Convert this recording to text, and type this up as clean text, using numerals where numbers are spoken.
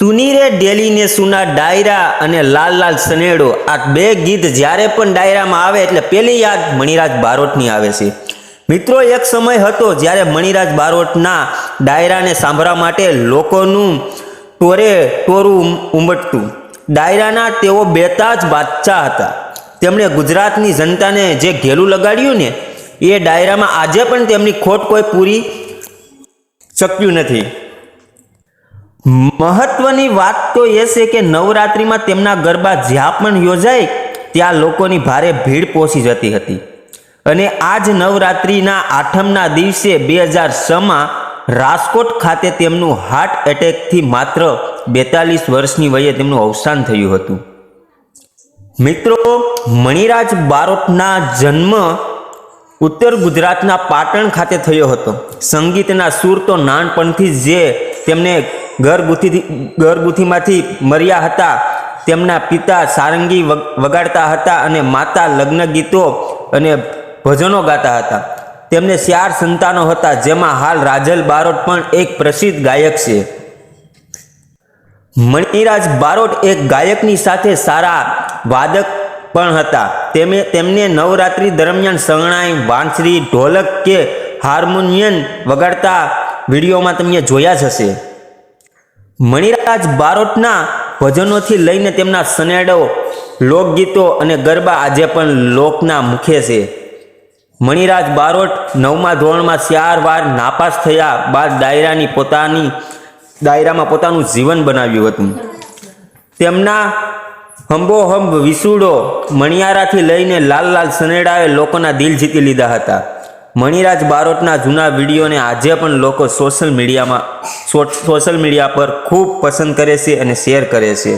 સુની રે ડેલી ને સુના ડાયરા અને લાલ લાલ સનેડો આ બે ગીત જ્યારે પણ ડાયરામાં આવે એટલે પેલી યાદ મણિરાજ બારોટની આવે છે। મિત્રો, એક સમય હતો જ્યારે મણિરાજ બારોટના ડાયરાને સાંભળવા માટે લોકોનું ટોરું ઉમટતું। ડાયરાના તેઓ બેતાજ બાદશાહ હતા। તેમણે ગુજરાતની જનતાને જે ઘેલું લગાડ્યું ને એ ડાયરામાં આજે પણ તેમની ખોટ કોઈ પૂરી શક્યું નથી। મહત્વની વાત તો એ છે કે નવરાત્રિમાં તેમના ગરબા જ્યાં પણ યોજાય ત્યાં લોકોની ભારે ભીડ પહોંચી જતી હતી અને આજ નવરાત્રિના આઠમના દિવસે 2006માં રાજકોટ ખાતે તેમનું હાર્ટ એટેકથી માત્ર 42 વર્ષની વયે તેમનું અવસાન થયું હતું। મિત્રો, મણિરાજ બારોટના જન્મ ઉત્તર ગુજરાતના પાટણ ખાતે થયો હતો। સંગીતના સૂર તો નાનપણથી જે તેમને ઘરગુથીમાંથી મળ્યા હતા। તેમના પિતા સારંગી વગાડતા હતા અને માતા લગ્ન ગીતો અને ભજનો ગાતા હતા। તેમને 4 સંતાનો હતા, જેમાં હાલ રાજલ બારોટ પણ એક પ્રસિદ્ધ ગાયક છે। મણિરાજ બારોટ એક ગાયકની સાથે સારા વાદક પણ હતા। તેમને નવરાત્રિ દરમિયાન શરણાઈ, વાંસળી, ઢોલક કે હાર્મોનિયમ વગાડતા વિડીયોમાં તમે જોયા જ હશે। મણિરાજ બારોટના ભજનોથી લઈને તેમના સનેડો, લોકગીતો અને ગરબા આજે પણ લોકના મુખે છે। મણિરાજ બારોટ 9મા ધોરણમાં 4 વાર નાપાસ થયા બાદ ડાયરામાં પોતાનું જીવન બનાવ્યું હતું। તેમના હંબોહંબ વિસુડો, મણિયારાથી લઈને લાલ લાલ સનેડાએ લોકોના દિલ જીતી લીધા હતા। મણિરાજ બારોટના જૂના વિડીયોને આજે પણ લોકો સોશિયલ મીડિયા પર ખૂબ પસંદ કરે છે અને શેર કરે છે।